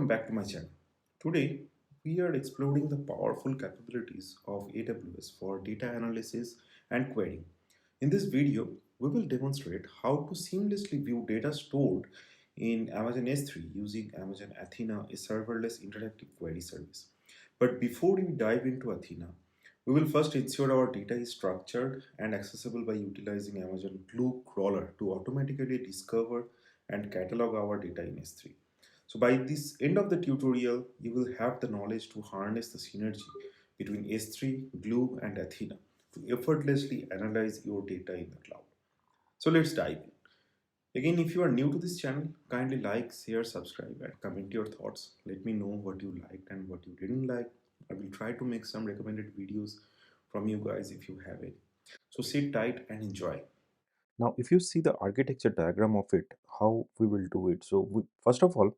welcome back to my channel. Today, we are exploring the powerful capabilities of AWS for data analysis and querying. In this video, we will demonstrate how to seamlessly view data stored in Amazon S3 using Amazon Athena, a serverless interactive query service. But before we dive into Athena, we will first ensure our data is structured and accessible by utilizing Amazon Glue crawler to automatically discover and catalog our data in S3. So by this end of the tutorial, you will have the knowledge to harness the synergy between S3, Glue, and Athena to effortlessly analyze your data in the cloud. So let's dive in. Again, if you are new to this channel, kindly like, share, subscribe, and comment your thoughts. Let me know what you liked and what you didn't like. I will try to make some recommended videos from you guys if you have it. So sit tight and enjoy. Now, if you see the architecture diagram of it, how we will do it. So first of all,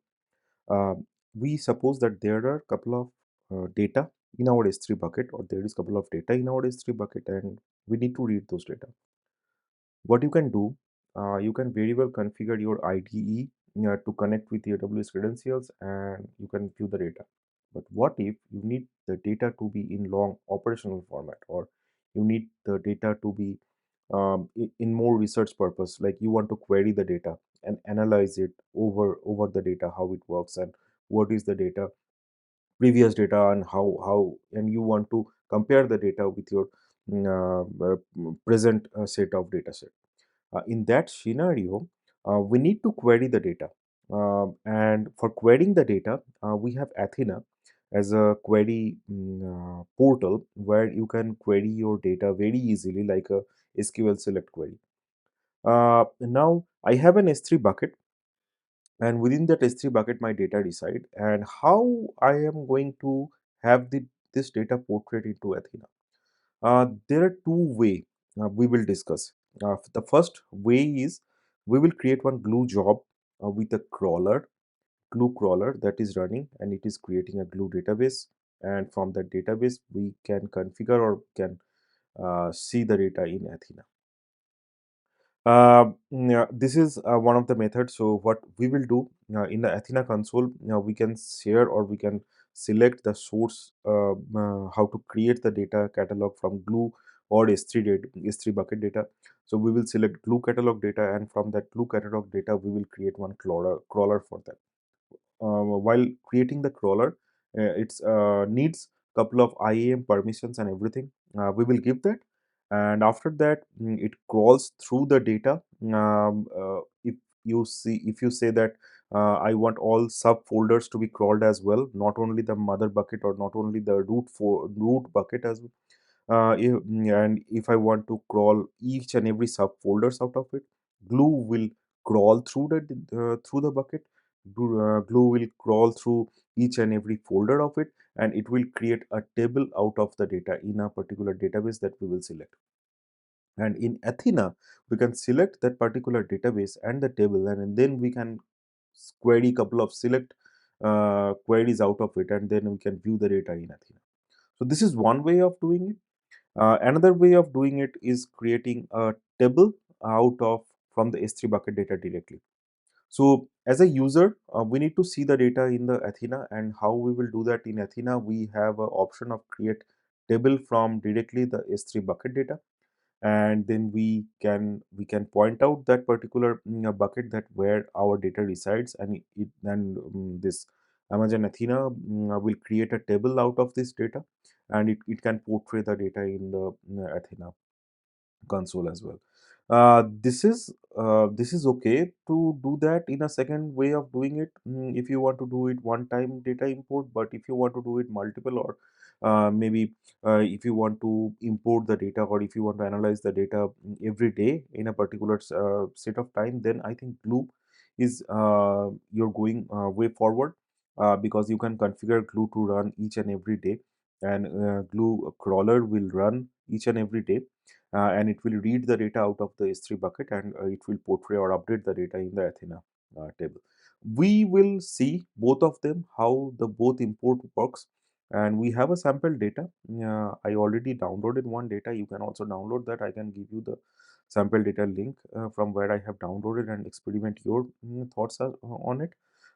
uh, we suppose that there are a couple of data in our S3 bucket, or there is couple of data in our S3 bucket, and we need to read those data. What you can do, you can very well configure your IDE to connect with the AWS credentials, and you can view the data. But what if you need the data to be in long operational format, or you need the data to be in more research purpose, like you want to query the data and analyze it over the data, how it works and what is the data, previous data, and how and you want to compare the data with your present set of data set. In that scenario, we need to query the data. And for querying the data, we have Athena as a query portal where you can query your data very easily, like a SQL select query. Now I have an S3 bucket, and within that S3 bucket my data reside, and how I am going to have this data portrait into Athena. There are two ways we will discuss. The first way is we will create one glue job with a glue crawler that is running, and it is creating a glue database, and from that database we can configure or can see the data in Athena. Yeah, this is one of the methods. So what we will do in the Athena console, we can share or we can select the source, how to create the data catalog from Glue or S3 data, S3 bucket data. So we will select Glue catalog data, and from that Glue catalog data, we will create one crawler for that. While creating the crawler, it needs couple of IAM permissions and everything. We will give that, and after that it crawls through the data. If you say that I want all subfolders to be crawled as well, not only the mother bucket or not only the root bucket as well. And if I want to crawl each and every subfolders out of it, Glue will crawl through the bucket. Glue will crawl through each and every folder of it, and it will create a table out of the data in a particular database that we will select. And in Athena, we can select that particular database and the table, and then we can query couple of select queries out of it, and then we can view the data in Athena. So this is one way of doing it. Another way of doing it is creating a table out of from the S3 bucket data directly. So as a user, we need to see the data in the Athena, and how we will do that in Athena, we have an option of create table from directly the S3 bucket data, and then we can point out that particular bucket that where our data resides, and this Amazon Athena will create a table out of this data, and it can portray the data in the Athena console as well. This is okay to do that in a second way of doing it, if you want to do it one time data import. But if you want to do it multiple, or maybe if you want to import the data, or if you want to analyze the data every day in a particular set of time, then I think Glue is you're going way forward, because you can configure Glue to run each and every day, and Glue crawler will run each and every day, and it will read the data out of the S3 bucket, and it will portray or update the data in the Athena table. We will see both of them, how the both import works, and we have a sample data. I already downloaded one data. You can also download that. I can give you the sample data link from where I have downloaded, and experiment your thoughts on it.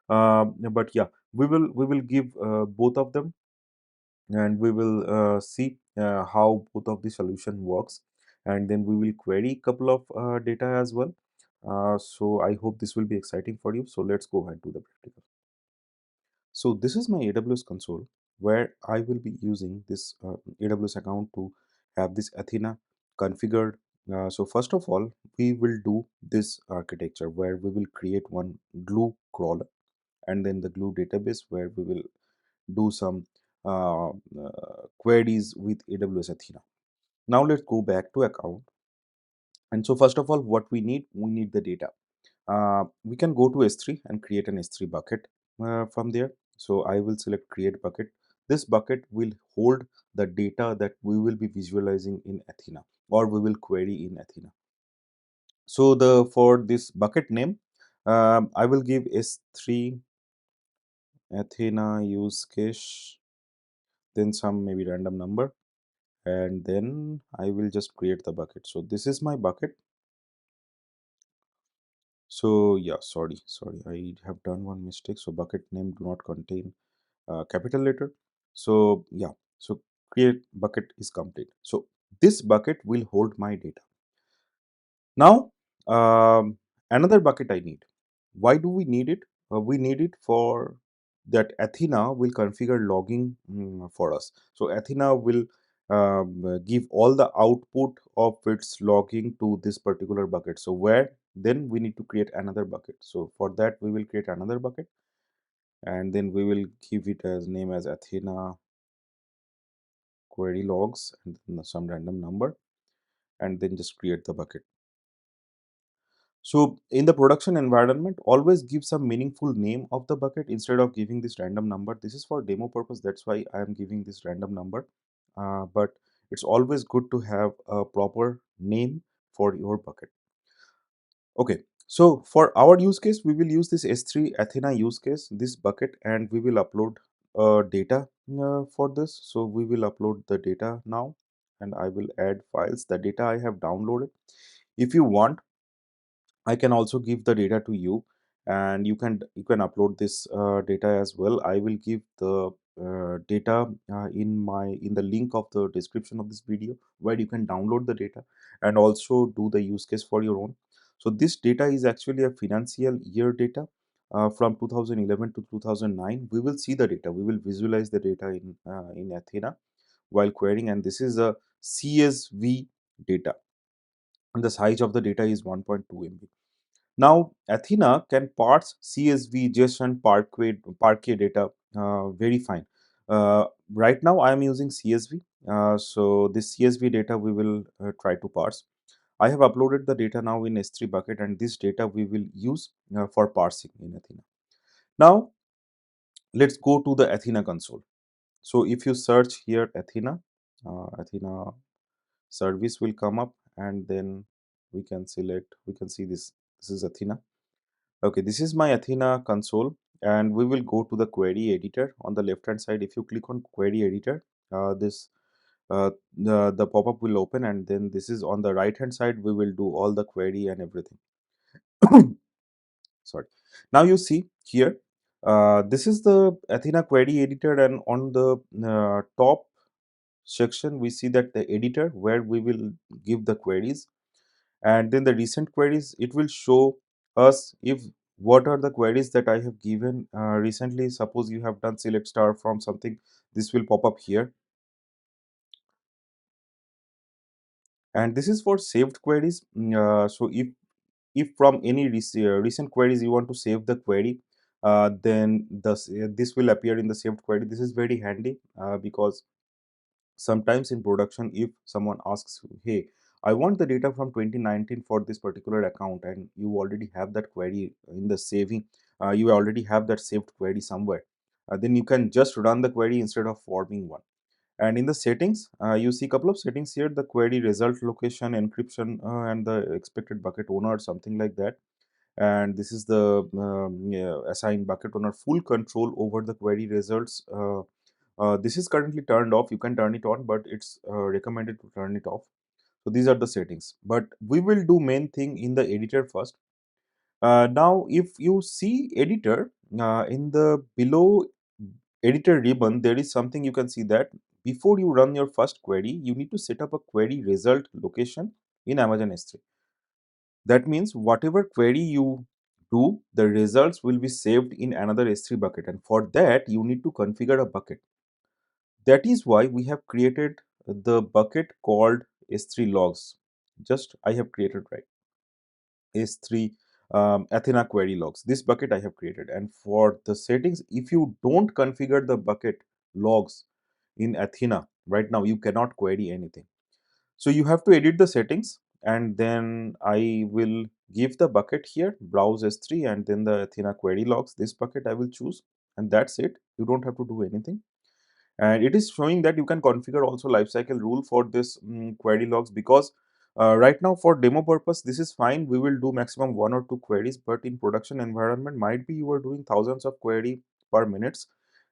But yeah, we will give both of them, and we will see how both of the solution works, and then we will query couple of data as well. So I hope this will be exciting for you. So let's go ahead to the practical. So this is my AWS console where I will be using this AWS account to have this Athena configured. So first of all, we will do this architecture where we will create one glue crawler, and then the glue database where we will do some queries with AWS Athena. Now let's go back to account. And so first of all, what we need the data. We can go to S3 and create an S3 bucket from there. So I will select create bucket. This bucket will hold the data that we will be visualizing in Athena, or we will query in Athena. So the for this bucket name, I will give S3 Athena use case, then some maybe random number, and then I will just create the bucket. So this is my bucket. So yeah, sorry, I have done one mistake. So bucket name do not contain capital letter. So yeah, so create bucket is complete. So this bucket will hold my data. Now another bucket I need. Why do we need it? We need it for that Athena will configure logging for us. So Athena will give all the output of its logging to this particular bucket. So where then we need to create another bucket. So for that we will create another bucket, and then we will give it as name as Athena query logs and then some random number, and then just create the bucket. So in the production environment, always give some meaningful name of the bucket instead of giving this random number. This is for demo purpose. That's why I am giving this random number. But it's always good to have a proper name for your bucket. Okay. So for our use case, we will use this S3 Athena use case, this bucket, and we will upload data for this. So we will upload the data now, and I will add files, the data I have downloaded. If you want, I can also give the data to you, and you can upload this data as well. I will give the data in the link of the description of this video, where you can download the data and also do the use case for your own. So this data is actually a financial year data from 2011 to 2009. We will see the data. We will visualize the data in Athena while querying, and this is a CSV data, and the size of the data is 1.2 MB. Now, Athena can parse CSV, JSON, Parquet data very fine. Right now, I am using CSV. So this CSV data we will try to parse. I have uploaded the data now in S3 bucket, and this data we will use for parsing in Athena. Now, let's go to the Athena console. So if you search here Athena, Athena service will come up, and then we can see this. This is Athena. Okay, this is my Athena console, and we will go to the query editor on the left hand side. If you click on query editor, this the pop-up will open, and then this is on the right hand side. We will do all the query and everything. Sorry. Now you see here, this is the Athena query editor, and on the top section we see that the editor where we will give the queries, and then the recent queries, it will show us if what are the queries that I have given recently. Suppose you have done select star from something, this will pop up here, and this is for saved queries. So if from any recent queries you want to save the query, then this will appear in the saved query. This is very handy because sometimes in production, if someone asks, hey, I want the data from 2019 for this particular account, and you already have that query in the saving, you already have that saved query somewhere, then you can just run the query instead of forming one. And in the settings, you see a couple of settings here, the query result location, encryption, and the expected bucket owner, something like that. And this is the yeah, assign bucket owner full control over the query results. This is currently turned off. You can turn it on, but it's recommended to turn it off. So these are the settings, but we will do main thing in the editor first. Now, if you see editor in the below editor ribbon, there is something you can see that before you run your first query, you need to set up a query result location in Amazon S3. That means whatever query you do, the results will be saved in another S3 bucket, and for that you need to configure a bucket. That is why we have created the bucket called S3 logs. Just I have created, right, S3 Athena query logs. This bucket I have created, and for the settings, if you don't configure the bucket logs in Athena right now, you cannot query anything. So you have to edit the settings, and then I will give the bucket here, browse S3, and then the Athena query logs. This bucket I will choose, and that's it. You don't have to do anything. And it is showing that you can configure also lifecycle rule for this query logs, because right now for demo purpose this is fine. We will do maximum 1 or 2 queries, but in production environment might be you are doing thousands of query per minutes,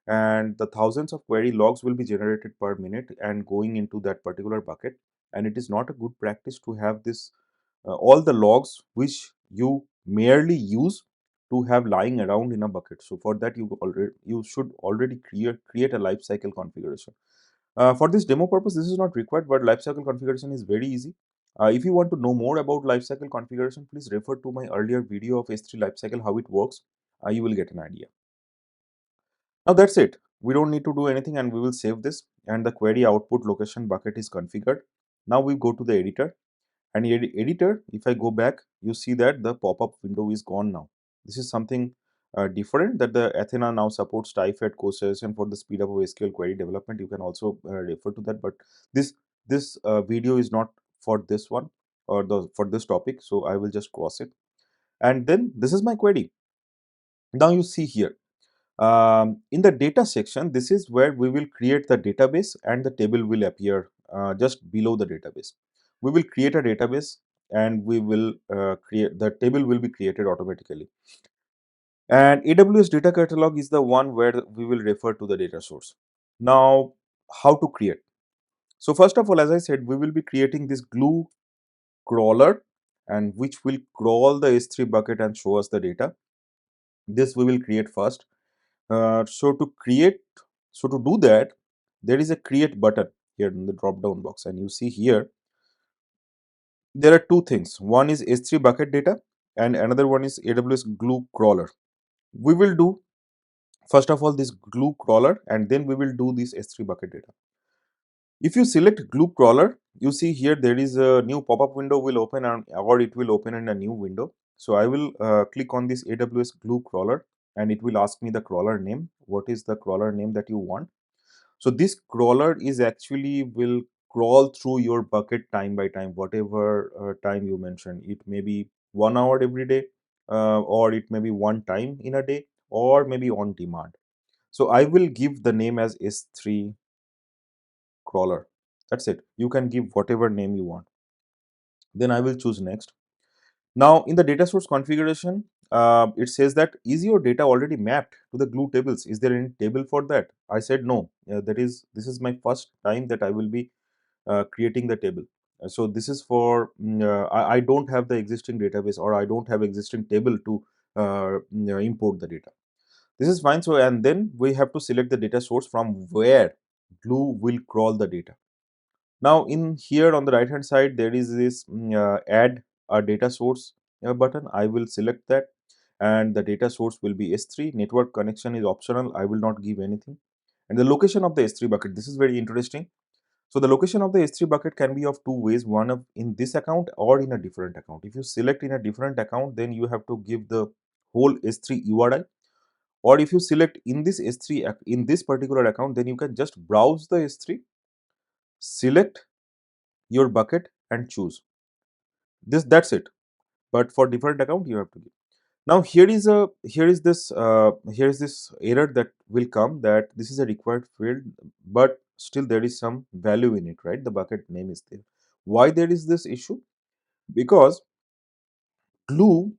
and the thousands of query logs will be generated per minute and going into that particular bucket, and it is not a good practice to have this all the logs which you merely use to have lying around in a bucket. So for that you should already create a lifecycle configuration. For this demo purpose, this is not required, but lifecycle configuration is very easy. If you want to know more about lifecycle configuration, please refer to my earlier video of S3 lifecycle, how it works. You will get an idea. Now that's it. We don't need to do anything, and we will save this, and the query output location bucket is configured. Now we go to the editor, and editor, if I go back, you see that the pop-up window is gone now. This is something different, that the Athena now supports type-fed co-session for the speed up of SQL query development. You can also refer to that, but this video is not for this one, or for this topic, so I will just cross it. And then this is my query. Now you see here, in the data section, this is where we will create the database, and the table will appear just below the database. We will create a database, and we will create the table will be created automatically. And AWS data catalog is the one where we will refer to the data source. Now, how to create? So first of all, as I said, we will be creating this glue crawler, and which will crawl the S3 bucket and show us the data. This we will create first. So to do that, there is a create button here in the drop down box, and you see here there are two things. One is S3 bucket data, and another one is AWS glue crawler. We will do first of all this glue crawler, and then we will do this S3 bucket data. If you select glue crawler, you see here there is a new pop-up window will open, or it will open in a new window. So I will click on this AWS glue crawler, and it will ask me the crawler name. What is the crawler name that you want? So this crawler is actually will crawl through your bucket time by time, whatever time you mentioned. It may be 1 hour every day, or it may be one time in a day, or maybe on demand. So I will give the name as S3 crawler. That's it. You can give whatever name you want. Then I will choose next. Now in the data source configuration, it says that is your data already mapped to the glue tables? Is there any table for that? I said no. This is my first time that I will be creating the table. So this is for I don't have the existing database, or I don't have existing table to import the data. This is fine. So and then we have to select the data source from where glue will crawl the data. Now in here on the right hand side, there is this add a data source button. I will select that, and the data source will be S3. Network connection is optional. I will not give anything. And the location of the S3 bucket, this is very interesting. So the location of the S3 bucket can be of two ways, one of in this account or in a different account. If you select in a different account, then you have to give the whole S3 URI. Or if you select in this S3 in this particular account, then you can just browse the S3, select your bucket and choose. That's it. But for different account, you have to give. Now here is this error that will come, that this is a required field, but still there is some value in it, right? The bucket name is there. Why there is this issue? Because glue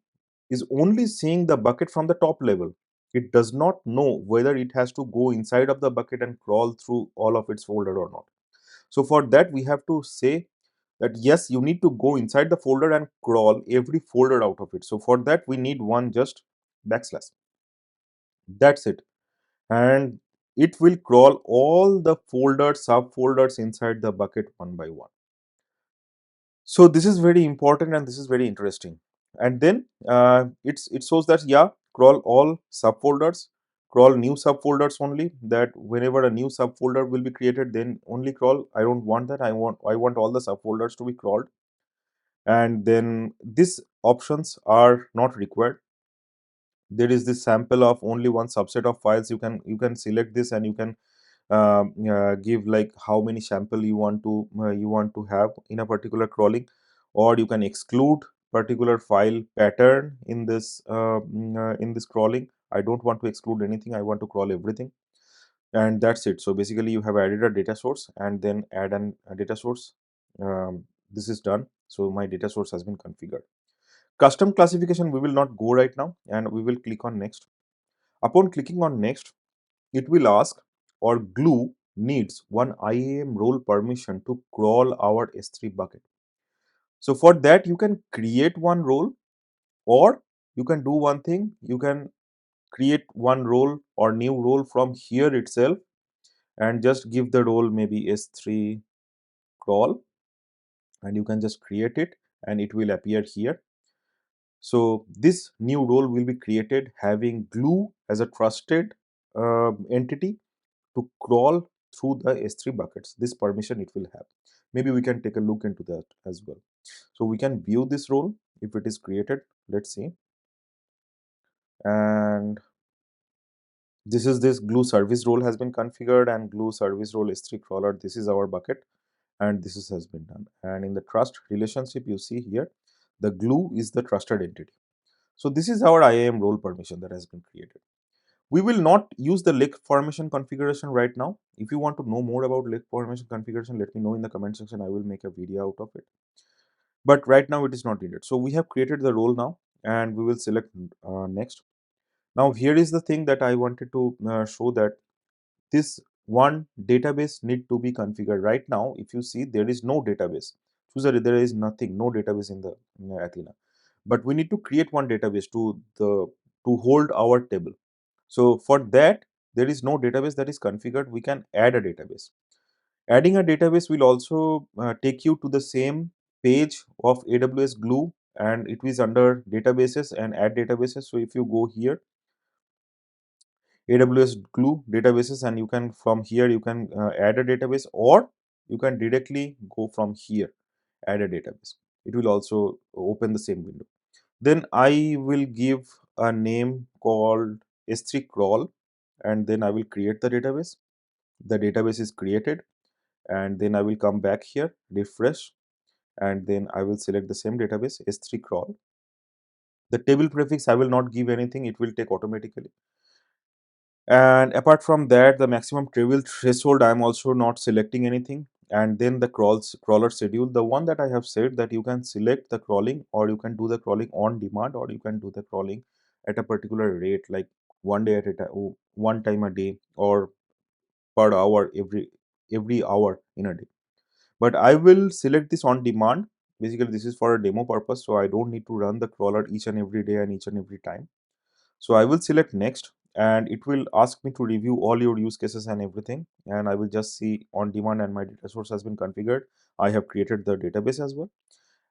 is only seeing the bucket from the top level. It does not know whether it has to go inside of the bucket and crawl through all of its folder or not. So for that we have to say that yes, you need to go inside the folder and crawl every folder out of it. So for that we need one just backslash. That's it. And it will crawl all the folders, subfolders inside the bucket one by one. So this is very important and this is very interesting. And then it shows that yeah, crawl all subfolders, crawl new subfolders only. That whenever a new subfolder will be created, then only crawl. I don't want that. I want all the subfolders to be crawled. And then these options are not required. There is this sample of only one subset of files. You can select this and you can give like how many sample you want to have in a particular crawling, or you can exclude particular file pattern in this crawling. I don't want to exclude anything. I want to crawl everything, and that's it. So basically, you have added a data source and then add a data source. This is done. So my data source has been configured. Custom classification we will not go right now, and we will click on next. Upon clicking on next, it will ask, or glue needs one IAM role permission to crawl our S3 bucket. So for that, you can create one role, or you can do one thing. You can create one role or new role from here itself and just give the role maybe S3 crawl, and you can just create it and it will appear here. So this new role will be created having glue as a trusted entity to crawl through the S3 buckets. This permission it will have. Maybe we can take a look into that as well. So we can view this role if it is created. Let's see. And this glue service role has been configured, and glue service role S3 crawler. This is our bucket, and has been done. And in the trust relationship, you see here, the glue is the trusted entity. So this is our IAM role permission that has been created. We will not use the lake formation configuration right now. If you want to know more about lake formation configuration, let me know in the comment section. I will make a video out of it. But right now it is not needed. So we have created the role now, and we will select next. Now here is the thing that I wanted to show, that this one database need to be configured. Right now, if you see, there is no database. There is nothing, no database in the Athena. But we need to create one database to hold our table. So for that, there is no database that is configured. We can add a database. Adding a database will also take you to the same page of AWS Glue, and it is under databases and add databases. So if you go here, AWS Glue databases, and you can from here you can add a database, or you can directly go from here, add a database. It will also open the same window. Then I will give a name called S3 crawl, and then I will create the database. The database is created, and then I will come back here, refresh, and then I will select the same database, S3 crawl. The table prefix I will not give anything, it will take automatically. And apart from that, the maximum trivial threshold, I am also not selecting anything. And then the crawler schedule, the one that I have said, that you can select the crawling, or you can do the crawling on demand, or you can do the crawling at a particular rate, like one day at a time, one time a day, or per hour, every hour in a day. But I will select this on demand. Basically, this is for a demo purpose, so I don't need to run the crawler each and every day and each and every time. So I will select next, and it will ask me to review all your use cases and everything. And I will just see on demand, and my data source has been configured. I have created the database as well,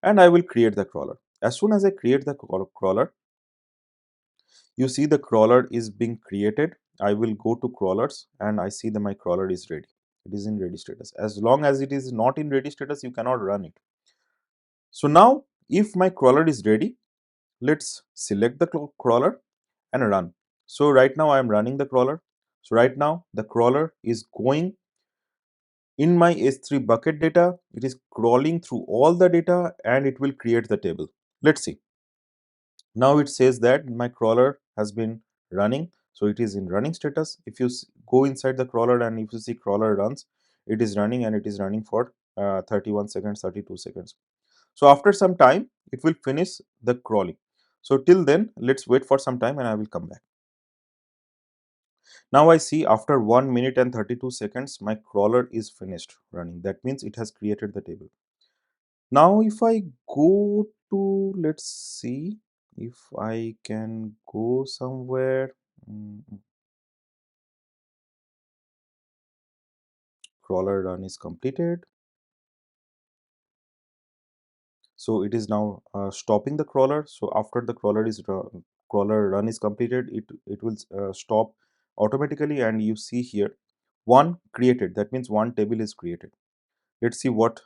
and I will create the crawler. As soon as I create the crawler, you see the crawler is being created. I will go to crawlers, and I see that my crawler is ready. It is in ready status. As long as it is not in ready status, you cannot run it. So now, if my crawler is ready, let's select the crawler and run. So right now I am running the crawler. So right now the crawler is going in my S3 bucket data. It is crawling through all the data, and it will create the table. Let's see. Now it says that my crawler has been running. So it is in running status. If you go inside the crawler and if you see crawler runs, it is running, and it is running for 31 seconds, 32 seconds. So after some time, it will finish the crawling. So till then, let's wait for some time and I will come back. Now I see after 1 minute and 32 seconds, my crawler is finished running. That means it has created the table. Now if I go to, let's see if I can go somewhere. Crawler run is completed. So it is now stopping the crawler. So after the crawler run is completed, it will stop automatically, and you see here one created. That means one table is created. Let's see what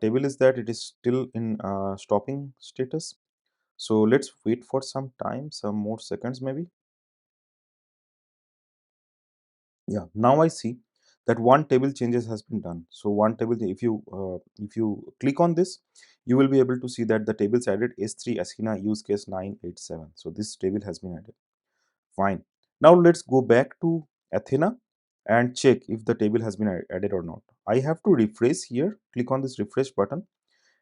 table is that. It is still in stopping status. So let's wait for some time, some more seconds maybe. Yeah, now I see that one table changes has been done. So one table, if you click on this, you will be able to see that the tables added S3 Athena use case 987. So this table has been added. Fine. Now let's go back to Athena and check if the table has been added or not. I have to refresh here. Click on this refresh button,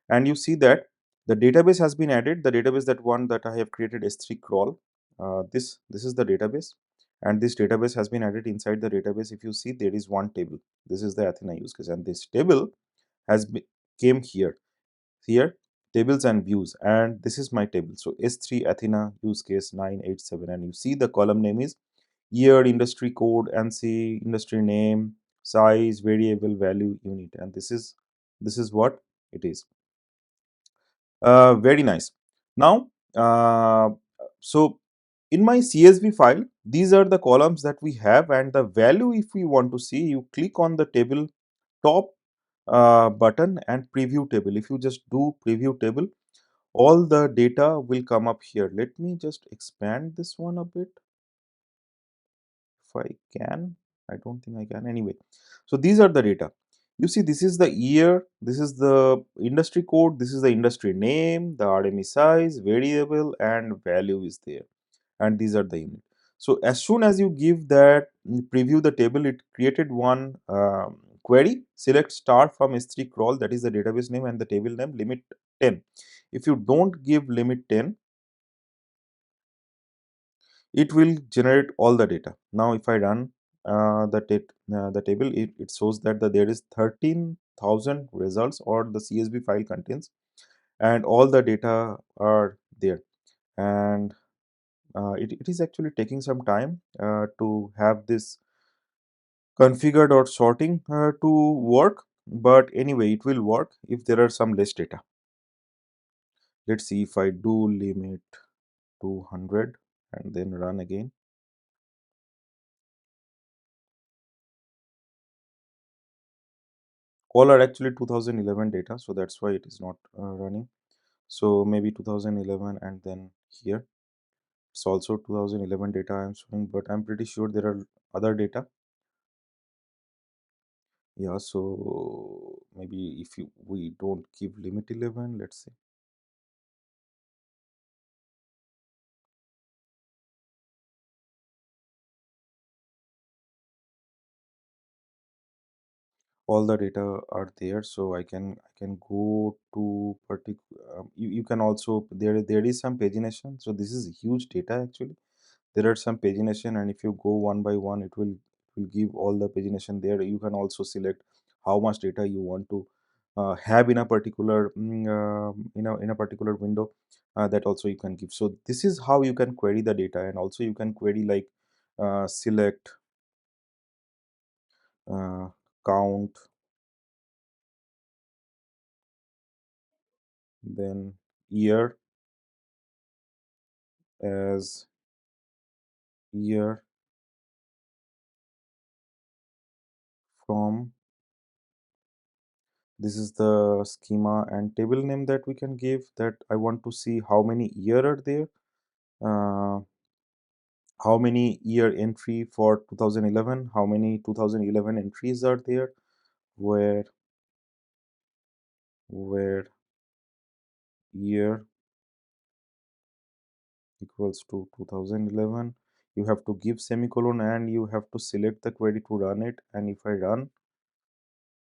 and you see that the database has been added. The database, that one that I have created, S3 crawl. This is the database, and this database has been added. Inside the database, if you see, there is one table. This is the Athena use case, and this table has been came here, tables and views, and this is my table. So S3 Athena use case 987, and you see the column name is year, industry code, ANSI, industry name, size, variable, value, unit, and this is what it is. Very nice. Now, so in my CSV file, these are the columns that we have, and the value, if we want to see, you click on the table top button and preview table. If you just do preview table, all the data will come up here. Let me just expand this one a bit if I can. I don't think I can anyway. So these are the data. You see, this is the year, this is the industry code, this is the industry name, the RME size, variable, and value is there. And these are the unit. So as soon as you give that preview the table, it created one query. Select star from S3 crawl, that is the database name, and the table name limit 10. If you don't give limit 10, it will generate all the data. Now if I run the table, it shows that there is 13,000 results, or the CSV file contains, and all the data are there. And it is actually taking some time to have this configured or sorting to work, but anyway it will work if there are some less data. Let's see if I do limit 200 and then run again. All are actually 2011 data, so that's why it is not running. So maybe 2011, and then here it's also 2011 data I'm showing, but I'm pretty sure there are other data. Yeah, so maybe if we don't give limit 11, let's say. All the data are there, so I can go to particular. You can also, there is some pagination. So this is huge data actually. There are some pagination, and if you go one by one, it will give all the pagination there. You can also select how much data you want to have in a particular in a particular window. That also you can give. So this is how you can query the data, and also you can query like select, uh, count, then year as year from. This is the schema and table name that we can give, that I want to see how many year are there, uh, how many year entry for 2011, how many 2011 entries are there, where year equals to 2011. You have to give semicolon, and you have to select the query to run it. And if I run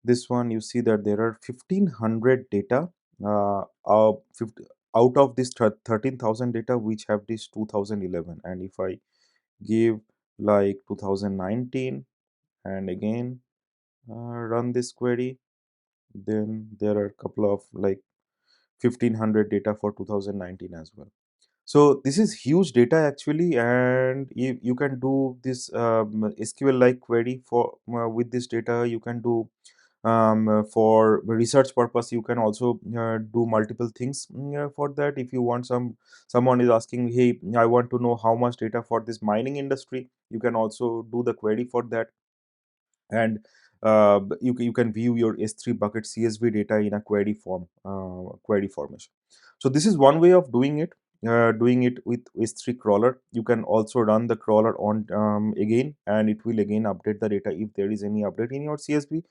this one, you see that there are 1500 data, 50, out of this 13,000 data which have this 2011. And if I give like 2019 and again run this query, then there are a couple of like 1500 data for 2019 as well. So this is huge data actually, and you can do this SQL like query for with this data. You can do for research purpose. You can also do multiple things for that. If you want someone is asking, hey, I want to know how much data for this mining industry, you can also do the query for that. And you can view your S3 bucket CSV data in a query formation. So this is one way of doing it with S3 crawler. You can also run the crawler on again, and it will again update the data if there is any update in your CSV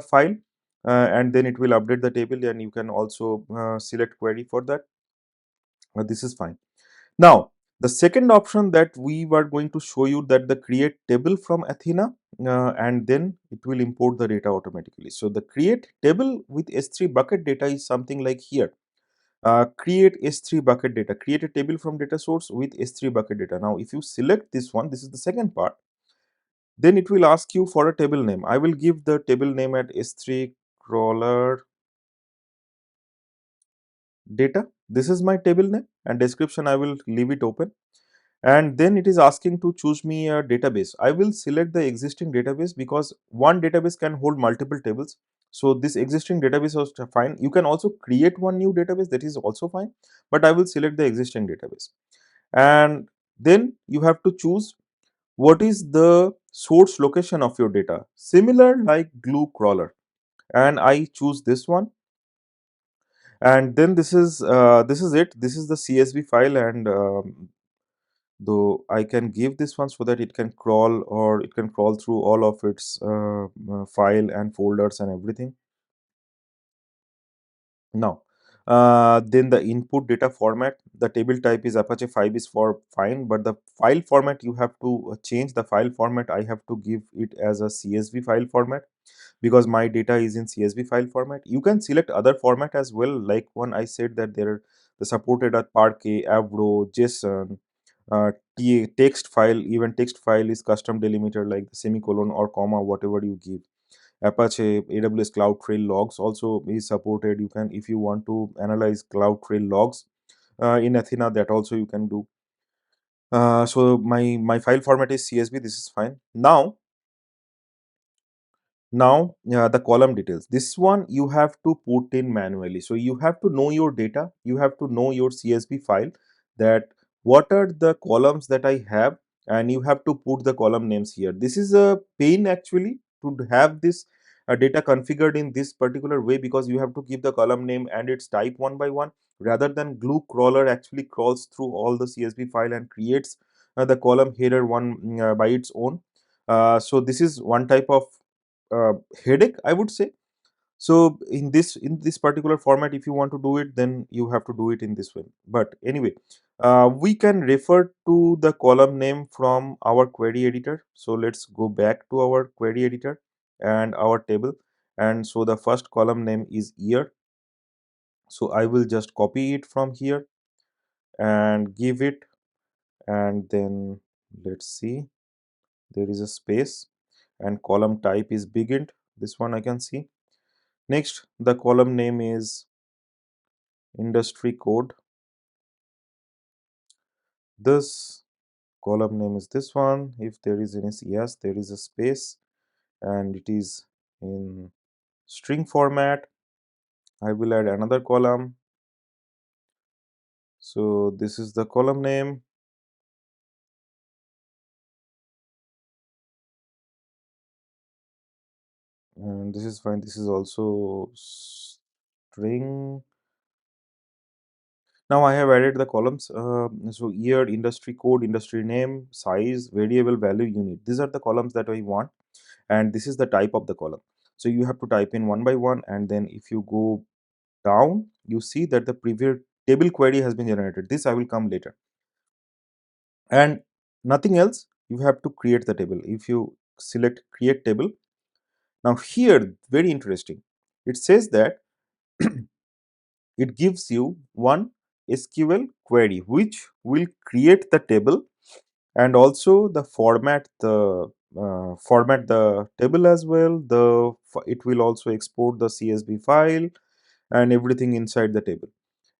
file, and then it will update the table, and you can also select query for that. This is fine. Now, the second option that we were going to show you, that the create table from Athena, and then it will import the data automatically. So the create table with S3 bucket data is something like here. Create S3 bucket data, create a table from data source with S3 bucket data. Now, if you select this one, this is the second part, then it will ask you for a table name. I will give the table name at S3 crawler data. This is my table name, and description I will leave it open. And then it is asking to choose me a database. I will select the existing database because one database can hold multiple tables. So this existing database is fine. You can also create one new database, that is also fine, but I will select the existing database. And then you have to choose what is the source location of your data, similar like glue crawler, and I choose this one. And then this is it. This is the CSV file, and though I can give this one so that it can crawl, or it can crawl through all of its file and folders and everything. Now, then the input data format, the table type is Apache 5 is for fine, but the file format you have to change the file format. I have to give it as a CSV file format because my data is in CSV file format. You can select other format as well, like one I said that there are the supported at Parquet, Avro, JSON, text file. Even text file is custom delimiter like the semicolon or comma, whatever you give. Apache, AWS Cloud Trail logs also is supported. You can, if you want to analyze Cloud Trail logs in Athena, that also you can do. So my file format is CSV. This is fine. Now, the column details. This one you have to put in manually. So you have to know your data. You have to know your CSV file, that what are the columns that I have, and you have to put the column names here. This is a pain actually to have this data configured in this particular way, because you have to give the column name and its type one by one, rather than glue crawler actually crawls through all the CSV file and creates the column header one by its own. So this is one type of uh, headache, I would say. So in this particular format, if you want to do it, then you have to do it in this way. But anyway, we can refer to the column name from our query editor. So let's go back to our query editor and our table. And so the first column name is year. So I will just copy it from here and give it, and then let's see, there is a space, and column type is big int. This one I can see. Next, the column name is industry code. This column name is this one. If there is any, yes, there is a space, and it is in string format. I will add another column. So this is the column name. And this is fine. This is also string. Now I have added the columns. So year, industry code, industry name, size, variable, value, unit. These are the columns that I want, and this is the type of the column. So you have to type in one by one, and then if you go down, you see that the previous table query has been generated. This I will come later, and nothing else. You have to create the table. If you select create table, now here very interesting. It says that it gives you one SQL query which will create the table, and also the format the table as well. It will also export the CSV file, and everything inside the table.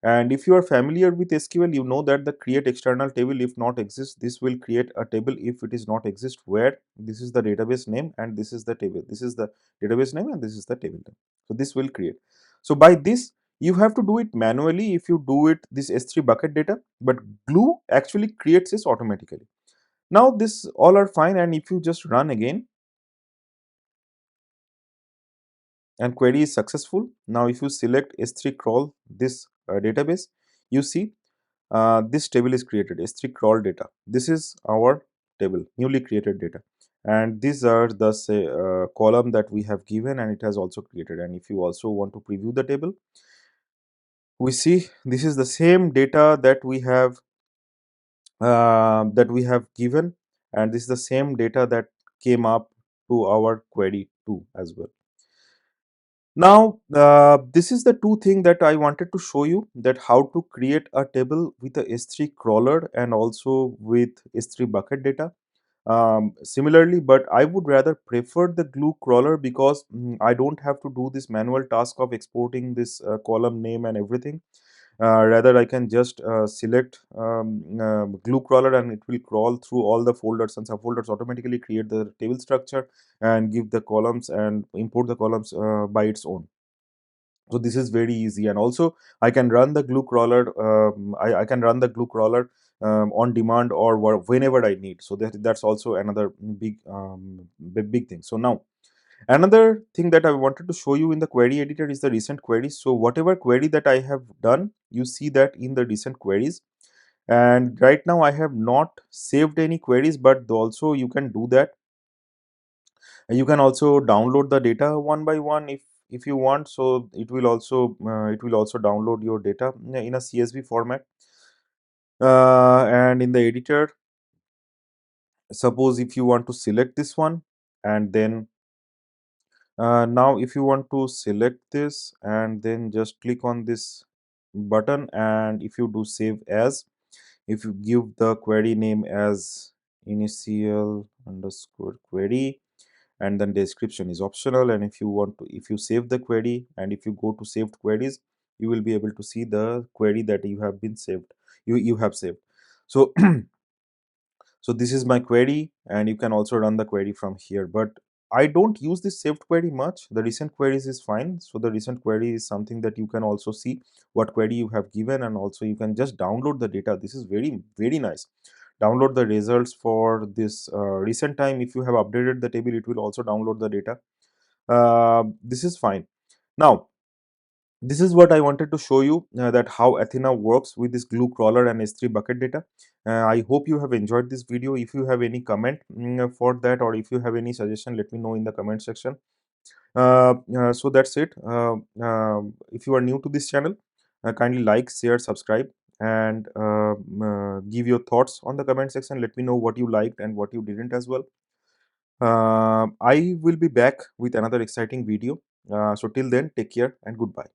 And if you are familiar with SQL, you know that the create external table if not exists, this will create a table if it is not exist, where this is the database name and this is the table. This is the database name and this is the table name. So this will create. So by this, you have to do it manually if you do it this S3 bucket data, but Glue actually creates this automatically. Now this all are fine, and if you just run again and query is successful. Now if you select S3 crawl this database, you see this table is created, S3 crawl data. This is our table, newly created data, and these are the column that we have given, and it has also created. And if you also want to preview the table, we see this is the same data that we have given, and this is the same data that came up to our query 2 as well. Now, this is the two thing that I wanted to show you, that how to create a table with a S3 crawler and also with S3 bucket data. Similarly, but I would rather prefer the Glue crawler because I don't have to do this manual task of exporting this column name and everything. Rather, I can just select Glue crawler and it will crawl through all the folders and subfolders, automatically create the table structure and give the columns and import the columns by its own. So this is very easy, and also I can run the Glue crawler. I can run the Glue crawler on demand or whenever I need. So that's also another big thing. So now another thing that I wanted to show you in the query editor is the recent queries. So whatever query that I have done, you see that in the recent queries. And right now I have not saved any queries, but also you can do that. You can also download the data one by one if you want. So it will also download your data in a CSV format. And in the editor, suppose if you want to select this one, and then now if you want to select this and then just click on this button, and if you do save as, if you give the query name as initial underscore query, and then description is optional, and if you want to, if you save the query and if you go to saved queries, you will be able to see the query that you have been saved, you have saved. So so this is my query, and you can also run the query from here, but I don't use this saved query much. The recent queries is fine. So the recent query is something that you can also see what query you have given, and also you can just download the data. This is very nice. Download the results for this recent time. If you have updated the table, it will also download the data. This is fine. Now this is what I wanted to show you, that how Athena works with this Glue crawler and S3 bucket data. I hope you have enjoyed this video. If you have any comment for that, or if you have any suggestion, let me know in the comment section. So that's it. If you are new to this channel, kindly like, share, subscribe, and give your thoughts on the comment section. Let me know what you liked and what you didn't as well. I will be back with another exciting video. So till then, take care and goodbye.